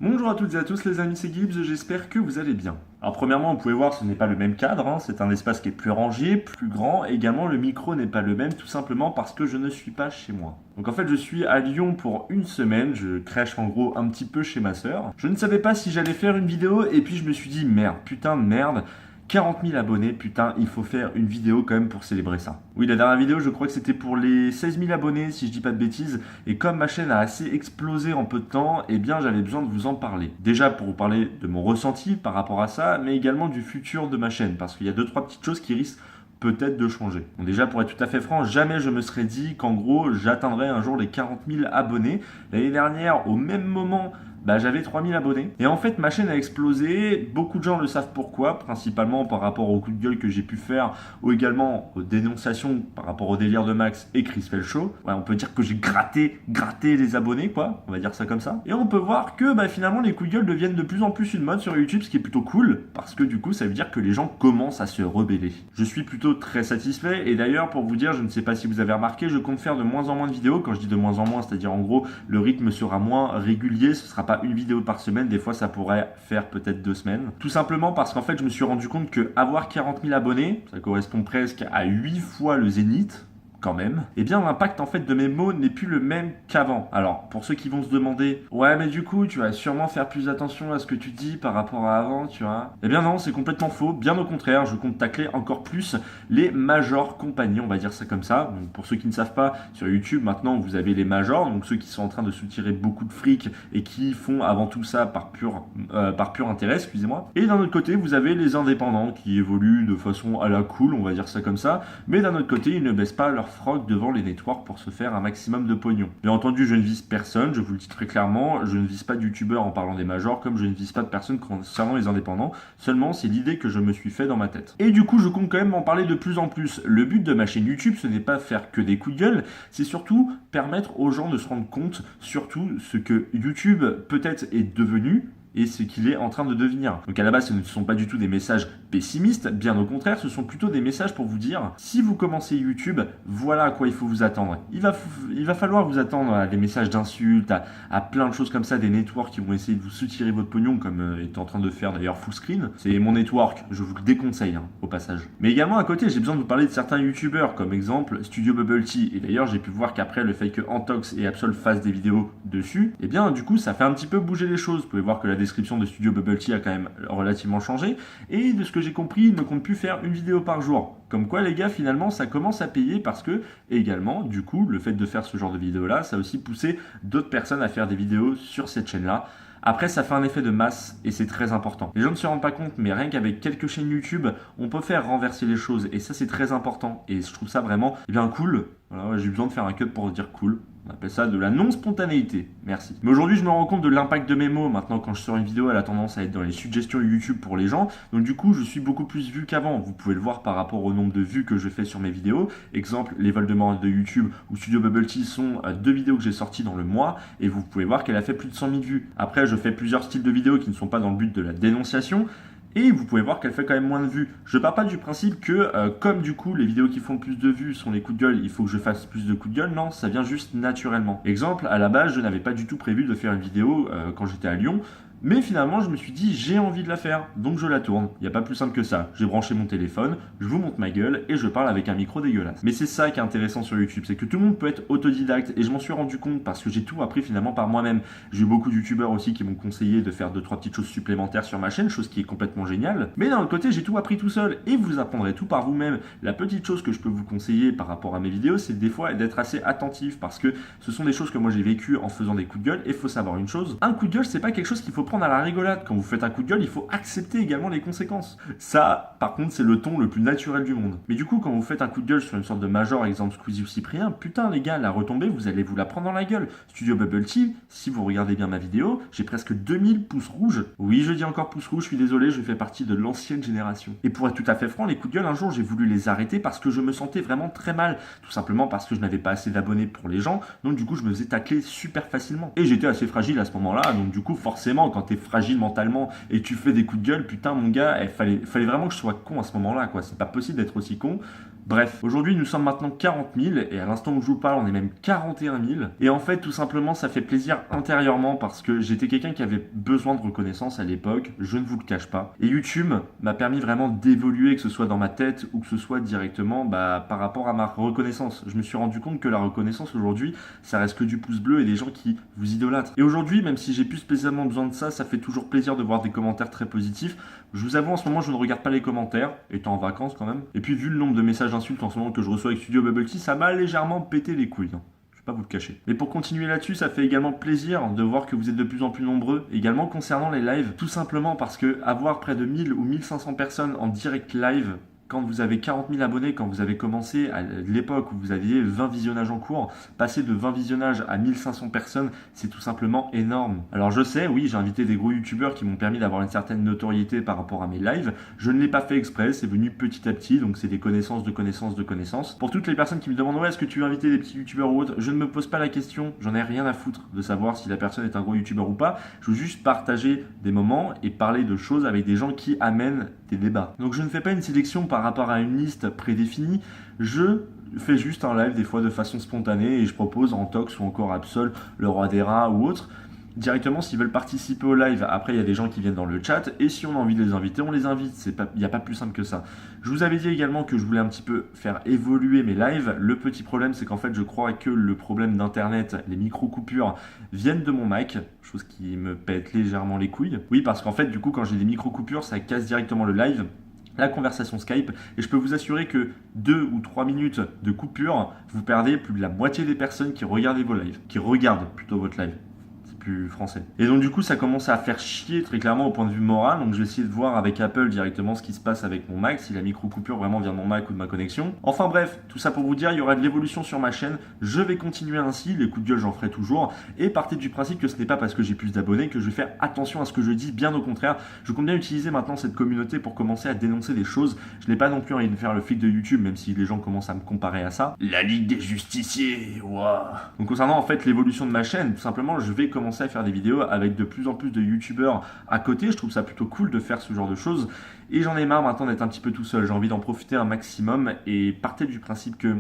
Bonjour à toutes et à tous les amis, c'est Gibbs, j'espère que vous allez bien. Alors premièrement, vous pouvez voir, ce n'est pas le même cadre, c'est un espace qui est plus rangé, plus grand. Également, le micro n'est pas le même, tout simplement parce que je ne suis pas chez moi. Donc en fait, je suis à Lyon pour une semaine, je crèche en gros un petit peu chez ma sœur. Je ne savais pas si j'allais faire une vidéo et puis je me suis dit merde, putain de merde. 40 000 abonnés, putain, il faut faire une vidéo quand même pour célébrer ça. Oui, la dernière vidéo, je crois que c'était pour les 16 000 abonnés, si je dis pas de bêtises. Et comme ma chaîne a assez explosé en peu de temps, eh bien, j'avais besoin de vous en parler. Déjà pour vous parler de mon ressenti par rapport à ça, mais également du futur de ma chaîne, parce qu'il y a 2-3 petites choses qui risquent peut-être de changer. Donc déjà, pour être tout à fait franc, jamais je me serais dit qu'en gros, j'atteindrais un jour les 40 000 abonnés. L'année dernière, au même moment, j'avais 3000 abonnés. Et en fait, ma chaîne a explosé. Beaucoup de gens le savent pourquoi, principalement par rapport aux coups de gueule que j'ai pu faire ou également aux dénonciations par rapport au délire de Max et Chris Show. Ouais, on peut dire que j'ai gratté les abonnés, quoi. On va dire ça comme ça. Et on peut voir que finalement, les coups de gueule deviennent de plus en plus une mode sur YouTube, ce qui est plutôt cool parce que du coup, ça veut dire que les gens commencent à se rebeller. Je suis plutôt très satisfait. Et d'ailleurs, pour vous dire, je ne sais pas si vous avez remarqué, je compte faire de moins en moins de vidéos. Quand je dis de moins en moins, c'est-à-dire en gros, le rythme sera moins régulier. Ce sera pas une vidéo par semaine, des fois ça pourrait faire peut-être 2 semaines. Tout simplement parce qu'en fait je me suis rendu compte que avoir 40 000 abonnés, ça correspond presque à 8 fois le zénith, quand même, et bien l'impact en fait de mes mots n'est plus le même qu'avant. Alors pour ceux qui vont se demander, ouais mais du coup tu vas sûrement faire plus attention à ce que tu dis par rapport à avant, tu vois. Eh bien non, c'est complètement faux, bien au contraire, je compte tacler encore plus les majors compagnies, on va dire ça comme ça. Donc pour ceux qui ne savent pas, sur YouTube maintenant vous avez les majors, donc ceux qui sont en train de soutirer beaucoup de fric et qui font avant tout ça par pur intérêt, excusez-moi. Et d'un autre côté vous avez les indépendants qui évoluent de façon à la cool, on va dire ça comme ça, mais d'un autre côté ils ne baissent pas leur froc devant les networks pour se faire un maximum de pognon. Bien entendu, je ne vise personne, je vous le dis très clairement, je ne vise pas de youtubeurs en parlant des majors, comme je ne vise pas de personnes concernant les indépendants, seulement c'est l'idée que je me suis fait dans ma tête. Et du coup, je compte quand même en parler de plus en plus. Le but de ma chaîne YouTube, ce n'est pas faire que des coups de gueule, c'est surtout permettre aux gens de se rendre compte, surtout ce que YouTube peut-être est devenu, et ce qu'il est en train de devenir. Donc à la base, ce ne sont pas du tout des messages pessimistes, bien au contraire, ce sont plutôt des messages pour vous dire, si vous commencez YouTube, voilà à quoi il faut vous attendre. Il va falloir vous attendre à des messages d'insultes, à plein de choses comme ça, des networks qui vont essayer de vous soutirer votre pognon, comme est en train de faire d'ailleurs Fullscreen. C'est mon network, je vous le déconseille au passage. Mais également à côté, j'ai besoin de vous parler de certains YouTubeurs, comme exemple Studio Bubble Tea. Et d'ailleurs, j'ai pu voir qu'après le fait que Antox et Absol fassent des vidéos dessus, et bien du coup, ça fait un petit peu bouger les choses. Vous pouvez voir que la description de Studio Bubble Tea a quand même relativement changé. Et de ce que j'ai compris, il ne compte plus faire une vidéo par jour. Comme quoi, les gars, finalement, ça commence à payer parce que, également, du coup, le fait de faire ce genre de vidéo-là, ça a aussi poussé d'autres personnes à faire des vidéos sur cette chaîne-là. Après, ça fait un effet de masse et c'est très important. Les gens ne se rendent pas compte, mais rien qu'avec quelques chaînes YouTube, on peut faire renverser les choses et ça, c'est très important. Et je trouve ça vraiment bien cool. Voilà, j'ai besoin de faire un cut pour dire cool. On appelle ça de la non-spontanéité. Merci. Mais aujourd'hui, je me rends compte de l'impact de mes mots. Maintenant, quand je sors une vidéo, elle a tendance à être dans les suggestions YouTube pour les gens. Donc du coup, je suis beaucoup plus vu qu'avant. Vous pouvez le voir par rapport au nombre de vues que je fais sur mes vidéos. Exemple, les vols de mort de YouTube ou Studio Bubble Tea sont 2 vidéos que j'ai sorties dans le mois. Et vous pouvez voir qu'elle a fait plus de 100 000 vues. Après, je fais plusieurs styles de vidéos qui ne sont pas dans le but de la dénonciation. Et vous pouvez voir qu'elle fait quand même moins de vues. Je pars pas du principe que, comme du coup les vidéos qui font plus de vues sont les coups de gueule, il faut que je fasse plus de coups de gueule. Non, ça vient juste naturellement. Exemple, à la base, je n'avais pas du tout prévu de faire une vidéo quand j'étais à Lyon. Mais finalement, je me suis dit, j'ai envie de la faire, donc je la tourne. Il n'y a pas plus simple que ça. J'ai branché mon téléphone, je vous montre ma gueule et je parle avec un micro dégueulasse. Mais c'est ça qui est intéressant sur YouTube, c'est que tout le monde peut être autodidacte et je m'en suis rendu compte parce que j'ai tout appris finalement par moi-même. J'ai eu beaucoup de youtubeurs aussi qui m'ont conseillé de faire 2-3 petites choses supplémentaires sur ma chaîne, chose qui est complètement géniale. Mais d'un autre côté, j'ai tout appris tout seul et vous apprendrez tout par vous-même. La petite chose que je peux vous conseiller par rapport à mes vidéos, c'est des fois d'être assez attentif parce que ce sont des choses que moi j'ai vécues en faisant des coups de gueule et il faut savoir une chose, un coup de gueule, c'est pas quelque chose qu'il faut prendre à la rigolade. Quand vous faites un coup de gueule, il faut accepter également les conséquences. Ça, par contre, c'est le ton le plus naturel du monde. Mais du coup, quand vous faites un coup de gueule sur une sorte de major, exemple Squeezie ou Cyprien, putain les gars, la retombée, vous allez vous la prendre dans la gueule. Studio Bubble Tea, si vous regardez bien ma vidéo, j'ai presque 2000 pouces rouges. Oui, je dis encore pouces rouges, je suis désolé, je fais partie de l'ancienne génération. Et pour être tout à fait franc, les coups de gueule, un jour, j'ai voulu les arrêter parce que je me sentais vraiment très mal. Tout simplement parce que je n'avais pas assez d'abonnés pour les gens, donc du coup, je me faisais tacler super facilement. Et j'étais assez fragile à ce moment-là, donc du coup, forcément, quand t'es fragile mentalement et tu fais des coups de gueule, putain mon gars, fallait vraiment que je sois con à ce moment-là, quoi. C'est pas possible d'être aussi con. Bref, aujourd'hui nous sommes maintenant 40 000 et à l'instant où je vous parle on est même 41 000 et en fait tout simplement ça fait plaisir intérieurement parce que j'étais quelqu'un qui avait besoin de reconnaissance à l'époque, je ne vous le cache pas. Et YouTube m'a permis vraiment d'évoluer, que ce soit dans ma tête ou que ce soit directement par rapport à ma reconnaissance. Je me suis rendu compte que la reconnaissance aujourd'hui ça reste que du pouce bleu et des gens qui vous idolâtrent. Et aujourd'hui même si j'ai plus spécialement besoin de ça, ça fait toujours plaisir de voir des commentaires très positifs. Je vous avoue en ce moment je ne regarde pas les commentaires, étant en vacances quand même. Et puis vu le nombre de messages d'insultes en ce moment que je reçois avec Studio Bubble Tea, ça m'a légèrement pété les couilles. Je vais pas vous le cacher. Mais pour continuer là-dessus, ça fait également plaisir de voir que vous êtes de plus en plus nombreux. Également concernant les lives, tout simplement parce que avoir près de 1000 ou 1500 personnes en direct live, quand vous avez 40 000 abonnés, quand vous avez commencé à l'époque où vous aviez 20 visionnages en cours, passer de 20 visionnages à 1500 personnes, c'est tout simplement énorme. Alors je sais, oui, j'ai invité des gros youtubeurs qui m'ont permis d'avoir une certaine notoriété par rapport à mes lives. Je ne l'ai pas fait exprès, c'est venu petit à petit, donc c'est des connaissances de connaissances de connaissances. Pour toutes les personnes qui me demandent, ouais, est-ce que tu veux inviter des petits youtubeurs ou autres, je ne me pose pas la question, j'en ai rien à foutre de savoir si la personne est un gros youtubeur ou pas. Je veux juste partager des moments et parler de choses avec des gens qui amènent des débats. Donc je ne fais pas une sélection par rapport à une liste prédéfinie, je fais juste un live des fois de façon spontanée et je propose en Tox ou encore Absol, le roi des rats ou autre, directement s'ils veulent participer au live. Après il y a des gens qui viennent dans le chat et si on a envie de les inviter, on les invite. Il n'y a pas plus simple que ça. Je vous avais dit également que je voulais un petit peu faire évoluer mes lives. Le petit problème c'est qu'en fait je crois que le problème d'internet, les micro-coupures viennent de mon Mac, chose qui me pète légèrement les couilles. Oui parce qu'en fait du coup quand j'ai des micro-coupures ça casse directement le live, la conversation Skype, et je peux vous assurer que 2 ou 3 minutes de coupure, vous perdez plus de la moitié des personnes qui regardent vos lives, qui regardent plutôt votre live. Plus français. Et donc du coup ça commence à faire chier très clairement au point de vue moral, donc je vais essayer de voir avec Apple directement ce qui se passe avec mon Mac, si la micro-coupure vraiment vient de mon Mac ou de ma connexion. Enfin bref, tout ça pour vous dire, il y aura de l'évolution sur ma chaîne, je vais continuer ainsi, les coups de gueule j'en ferai toujours, et partez du principe que ce n'est pas parce que j'ai plus d'abonnés que je vais faire attention à ce que je dis, bien au contraire, je compte bien utiliser maintenant cette communauté pour commencer à dénoncer des choses, je n'ai pas non plus envie de faire le flic de YouTube, même si les gens commencent à me comparer à ça. La Ligue des Justiciers, waouh. Donc concernant en fait l'évolution de ma chaîne, tout simplement je vais commencer à faire des vidéos avec de plus en plus de youtubeurs à côté, je trouve ça plutôt cool de faire ce genre de choses et j'en ai marre maintenant d'être un petit peu tout seul, j'ai envie d'en profiter un maximum et partez du principe que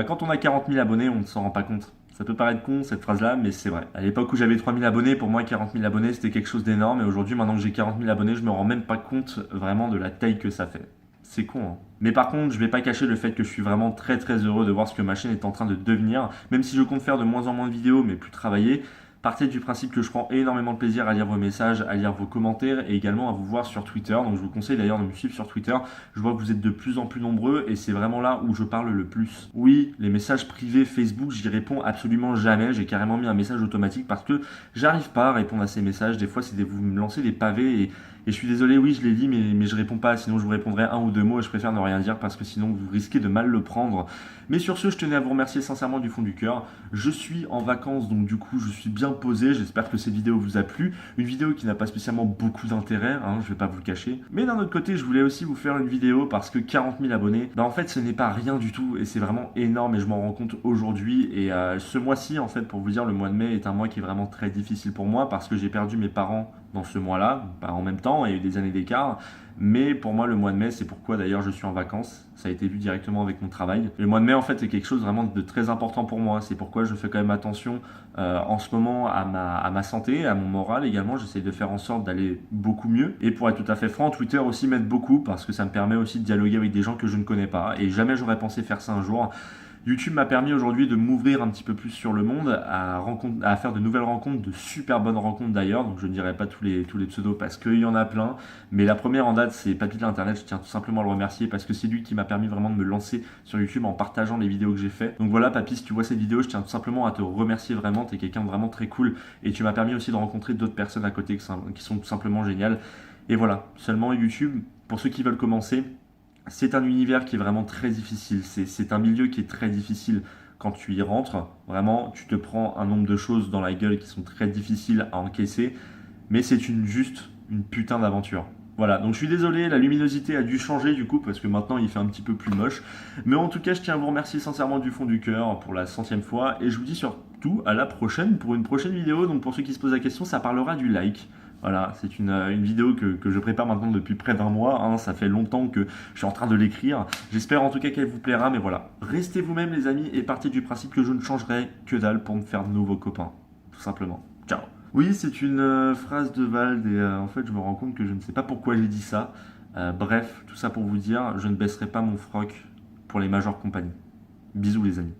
quand on a 40 000 abonnés on ne s'en rend pas compte. Ça peut paraître con cette phrase là mais c'est vrai. À l'époque où j'avais 3 000 abonnés, pour moi 40 000 abonnés c'était quelque chose d'énorme et aujourd'hui maintenant que j'ai 40 000 abonnés je me rends même pas compte vraiment de la taille que ça fait. C'est con, hein. Mais par contre, je vais pas cacher le fait que je suis vraiment très très heureux de voir ce que ma chaîne est en train de devenir, même si je compte faire de moins en moins de vidéos mais plus travailler. Partez du principe que je prends énormément de plaisir à lire vos messages, à lire vos commentaires et également à vous voir sur Twitter. Donc je vous conseille d'ailleurs de me suivre sur Twitter. Je vois que vous êtes de plus en plus nombreux et c'est vraiment là où je parle le plus. Oui, les messages privés Facebook, j'y réponds absolument jamais. J'ai carrément mis un message automatique parce que j'arrive pas à répondre à ces messages. Des fois, vous me lancez des pavés et je suis désolé, oui, je l'ai dit, mais je réponds pas. Sinon, je vous répondrai un ou deux mots et je préfère ne rien dire parce que sinon, vous risquez de mal le prendre. Mais sur ce, je tenais à vous remercier sincèrement du fond du cœur. Je suis en vacances, donc du coup, je suis bien posé. J'espère que cette vidéo vous a plu. Une vidéo qui n'a pas spécialement beaucoup d'intérêt, hein, je vais pas vous le cacher. Mais d'un autre côté, je voulais aussi vous faire une vidéo parce que 40 000 abonnés, en fait, ce n'est pas rien du tout et c'est vraiment énorme et je m'en rends compte aujourd'hui. Et ce mois-ci, en fait, pour vous dire, le mois de mai est un mois qui est vraiment très difficile pour moi parce que j'ai perdu mes parents dans ce mois-là, pas en même temps, il y a eu des années d'écart, mais pour moi le mois de mai, c'est pourquoi d'ailleurs je suis en vacances, ça a été vu directement avec mon travail. Le mois de mai en fait c'est quelque chose vraiment de très important pour moi, c'est pourquoi je fais quand même attention en ce moment à ma santé, à mon moral également, j'essaie de faire en sorte d'aller beaucoup mieux, et pour être tout à fait franc, Twitter aussi m'aide beaucoup, parce que ça me permet aussi de dialoguer avec des gens que je ne connais pas, et jamais j'aurais pensé faire ça un jour. YouTube m'a permis aujourd'hui de m'ouvrir un petit peu plus sur le monde, à faire de nouvelles rencontres, de super bonnes rencontres d'ailleurs, donc je ne dirai pas tous les pseudos parce qu'il y en a plein, mais la première en date c'est Papy de l'Internet, je tiens tout simplement à le remercier parce que c'est lui qui m'a permis vraiment de me lancer sur YouTube en partageant les vidéos que j'ai fait. Donc voilà Papy, si tu vois cette vidéo, je tiens tout simplement à te remercier vraiment, tu es quelqu'un de vraiment très cool et tu m'as permis aussi de rencontrer d'autres personnes à côté qui sont tout simplement géniales. Et voilà, seulement YouTube, pour ceux qui veulent commencer, c'est un univers qui est vraiment très difficile, c'est un milieu qui est très difficile quand tu y rentres. Vraiment, tu te prends un nombre de choses dans la gueule qui sont très difficiles à encaisser, mais c'est juste une putain d'aventure. Voilà, donc je suis désolé, la luminosité a dû changer du coup parce que maintenant il fait un petit peu plus moche. Mais en tout cas, je tiens à vous remercier sincèrement du fond du cœur pour la 100e fois et je vous dis surtout à la prochaine pour une prochaine vidéo. Donc pour ceux qui se posent la question, ça parlera du like. Voilà, c'est une vidéo que je prépare maintenant depuis près d'un mois, hein. Ça fait longtemps que je suis en train de l'écrire. J'espère en tout cas qu'elle vous plaira, mais voilà. Restez vous-même les amis et partez du principe que je ne changerai que dalle pour me faire de nouveaux copains. Tout simplement. Ciao. Oui, c'est une phrase de Vald et en fait je me rends compte que je ne sais pas pourquoi j'ai dit ça. Bref, tout ça pour vous dire, je ne baisserai pas mon froc pour les majeures compagnies. Bisous les amis.